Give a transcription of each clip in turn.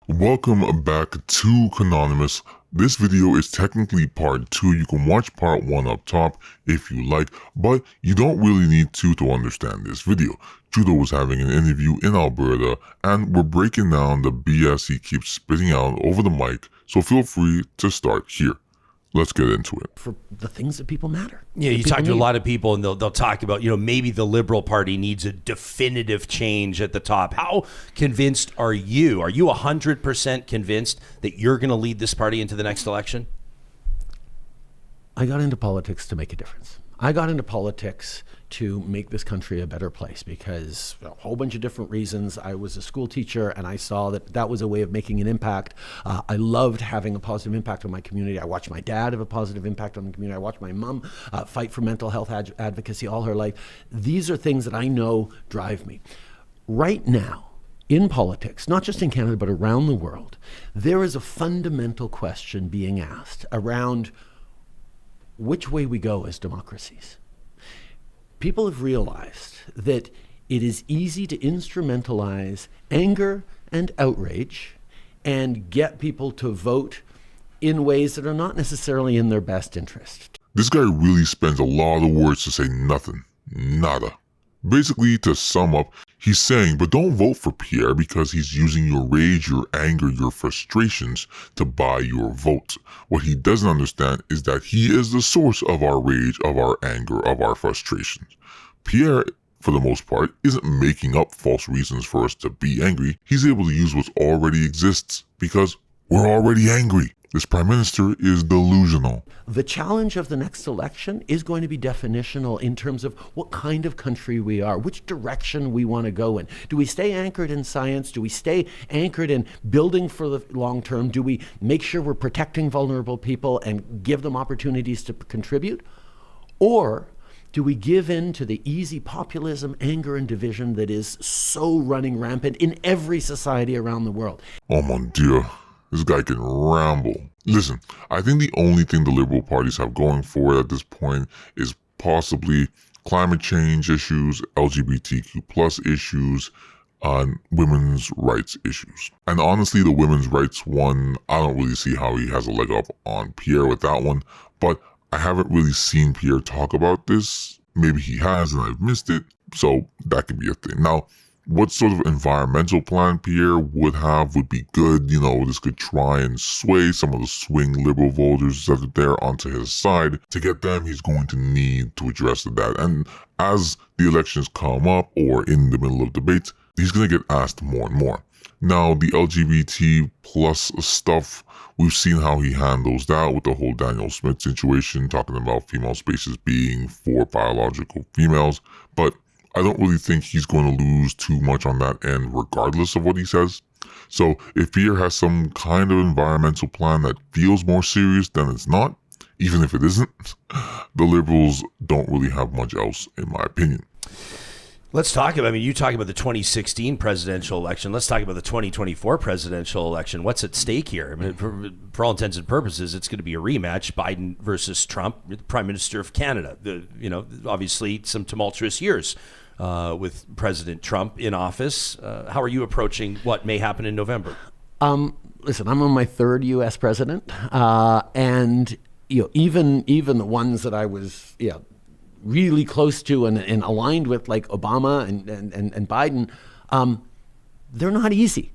Welcome back to Canonymous. This video is technically part 2. You can watch part 1 up top if you like, but you don't really need to understand this video. Trudeau was having an interview in Alberta, and we're breaking down the BS he keeps spitting out over the mic, so feel free to start here. Let's get into it. For the things that people matter. Yeah, you talk to a lot of people and they'll talk about, maybe the Liberal Party needs a definitive change at the top. How convinced are you? Are you 100% convinced that you're going to lead this party into the next election? I got into politics to make a difference. I got into politics to make this country a better place because a whole bunch of different reasons. I was a school teacher and I saw that that was a way of making an impact. I loved having a positive impact on my community. I watched my dad have a positive impact on the community. I watched my mom fight for mental health advocacy all her life. These are things that I know drive me. Right now, in politics, not just in Canada, but around the world, there is a fundamental question being asked around which way we go as democracies. People have realized that it is easy to instrumentalize anger and outrage and get people to vote in ways that are not necessarily in their best interest. This guy really spends a lot of words to say nothing. Nada. Basically, to sum up, he's saying, but don't vote for Pierre because he's using your rage, your anger, your frustrations to buy your vote. What he doesn't understand is that he is the source of our rage, of our anger, of our frustrations. Pierre, for the most part, isn't making up false reasons for us to be angry. He's able to use what already exists because we're already angry. This prime minister is delusional. The challenge of the next election is going to be definitional in terms of what kind of country we are, which direction we want to go in. Do we stay anchored in science? Do we stay anchored in building for the long term? Do we make sure we're protecting vulnerable people and give them opportunities to contribute? Or do we give in to the easy populism, anger, and division that is so running rampant in every society around the world? Oh mon Dieu. This guy can ramble. Listen, I think the only thing the Liberal parties have going for it at this point is possibly climate change issues, LGBTQ plus issues, and women's rights issues. And honestly, the women's rights one, I don't really see how he has a leg up on Pierre with that one, but I haven't really seen Pierre talk about this. Maybe he has and I've missed it, so that could be a thing. Now, what sort of environmental plan Pierre would have would be good. This could try and sway some of the swing Liberal voters that are there onto his side. To get them, he's going to need to address that. And as the elections come up or in the middle of debates, he's going to get asked more and more. Now, the LGBT plus stuff, we've seen how he handles that with the whole Daniel Smith situation, talking about female spaces being for biological females. But I don't really think he's going to lose too much on that end regardless of what he says. So if Pierre has some kind of environmental plan that feels more serious than it's not, even if it isn't, the Liberals don't really have much else in my opinion. Let's talk about, you talk about the 2016 presidential election. Let's talk about the 2024 presidential election. What's at stake here? For all intents and purposes, it's going to be a rematch, Biden versus Trump, the Prime Minister of Canada. Obviously some tumultuous years with President Trump in office. How are you approaching what may happen in November? Listen, I'm on my third U.S. president, and even the ones that I was really close to and aligned with, like Obama and Biden, they're not easy.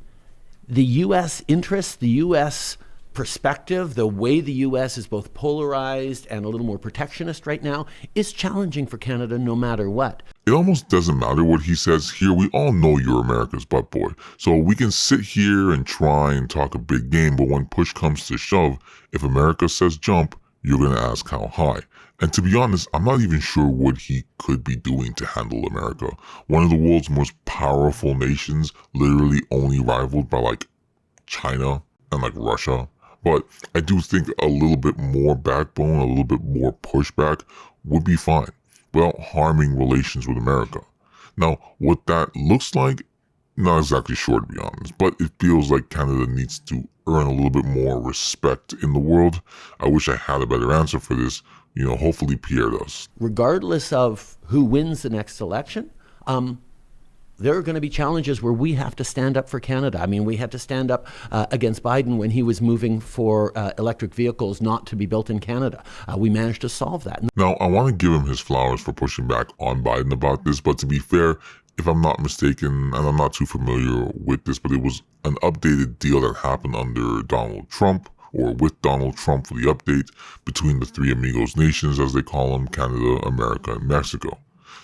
The U.S. interests, the U.S. perspective, the way the U.S. is both polarized and a little more protectionist right now is challenging for Canada no matter what. It almost doesn't matter what he says here. We all know you're America's butt boy. So we can sit here and try and talk a big game, but when push comes to shove, if America says jump, you're going to ask how high. And to be honest, I'm not even sure what he could be doing to handle America. One of the world's most powerful nations, literally only rivaled by China and Russia. But I do think a little bit more backbone, a little bit more pushback would be fine without harming relations with America. Now, what that looks like, not exactly sure to be honest, but it feels like Canada needs to earn a little bit more respect in the world. I wish I had a better answer for this. Hopefully Pierre does. Regardless of who wins the next election, there are going to be challenges where we have to stand up for Canada. I mean, we had to stand up against Biden when he was moving for electric vehicles not to be built in Canada. We managed to solve that. Now, I want to give him his flowers for pushing back on Biden about this, but to be fair, if I'm not mistaken, and I'm not too familiar with this, but it was an updated deal that happened under Donald Trump, or with Donald Trump for the update, between the three amigos nations, as they call them, Canada, America, and Mexico.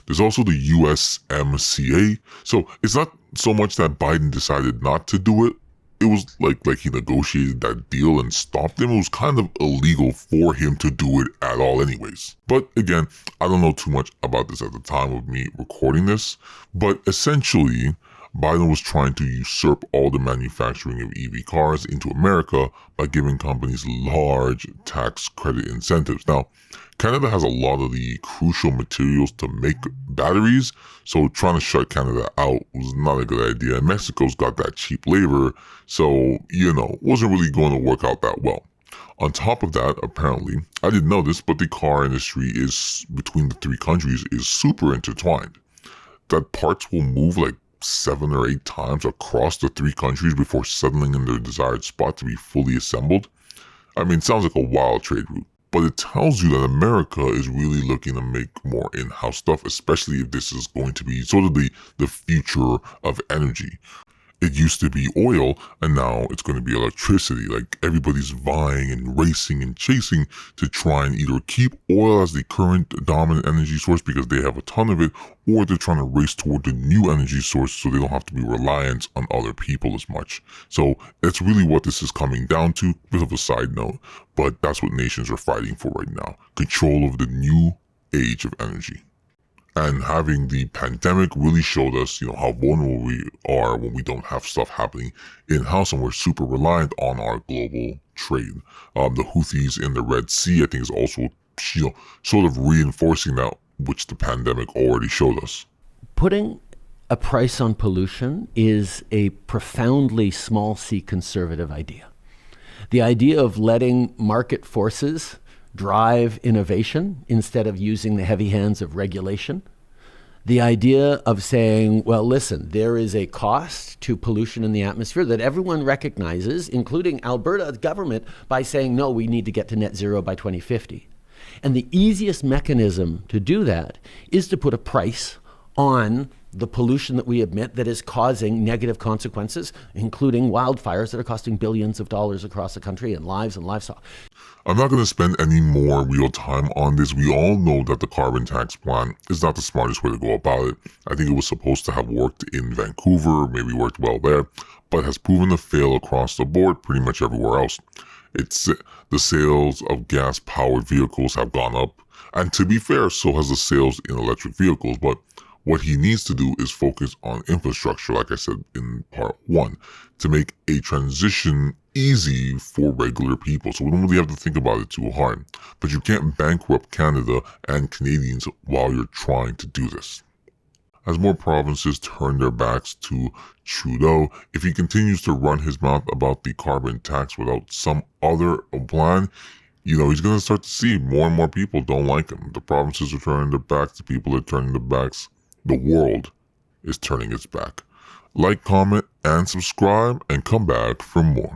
There's also the USMCA. So it's not so much that Biden decided not to do it. It was like he negotiated that deal and stopped him. It was kind of illegal for him to do it at all anyways. But again, I don't know too much about this at the time of me recording this. But essentially, Biden was trying to usurp all the manufacturing of EV cars into America by giving companies large tax credit incentives. Now, Canada has a lot of the crucial materials to make batteries, so trying to shut Canada out was not a good idea. And Mexico's got that cheap labor, so, wasn't really going to work out that well. On top of that, apparently, I didn't know this, but the car industry is, between the three countries, is super intertwined. That parts will move like 7 or 8 times across the three countries before settling in their desired spot to be fully assembled. I mean, it sounds like a wild trade route. But it tells you that America is really looking to make more in-house stuff, especially if this is going to be sort of the future of energy. It used to be oil, and now it's going to be electricity. Like, everybody's vying and racing and chasing to try and either keep oil as the current dominant energy source because they have a ton of it, or they're trying to race toward the new energy source so they don't have to be reliant on other people as much. So that's really what this is coming down to. Bit of a side note, but that's what nations are fighting for right now. Control of the new age of energy. And having the pandemic really showed us, how vulnerable we are when we don't have stuff happening in-house and we're super reliant on our global trade. The Houthis in the Red Sea, I think, is also, sort of reinforcing that, which the pandemic already showed us. Putting a price on pollution is a profoundly small c conservative idea. The idea of letting market forces drive innovation instead of using the heavy hands of regulation. The idea of saying, well, listen, there is a cost to pollution in the atmosphere that everyone recognizes, including Alberta government, by saying, no, we need to get to net zero by 2050. And the easiest mechanism to do that is to put a price on the pollution that we emit that is causing negative consequences, including wildfires that are costing billions of dollars across the country and lives and livestock. I'm not going to spend any more real time on this. We all know that the carbon tax plan is not the smartest way to go about it. I think it was supposed to have worked in Vancouver, maybe worked well there, but has proven to fail across the board pretty much everywhere else. The sales of gas-powered vehicles have gone up, and to be fair, so has the sales in electric vehicles, but what he needs to do is focus on infrastructure, like I said in part 1, to make a transition easy for regular people. So we don't really have to think about it too hard. But you can't bankrupt Canada and Canadians while you're trying to do this. As more provinces turn their backs to Trudeau, if he continues to run his mouth about the carbon tax without some other plan, he's going to start to see more and more people don't like him. The provinces are turning their backs, the people are turning their backs. The world is turning its back. Like, comment, and subscribe, and come back for more.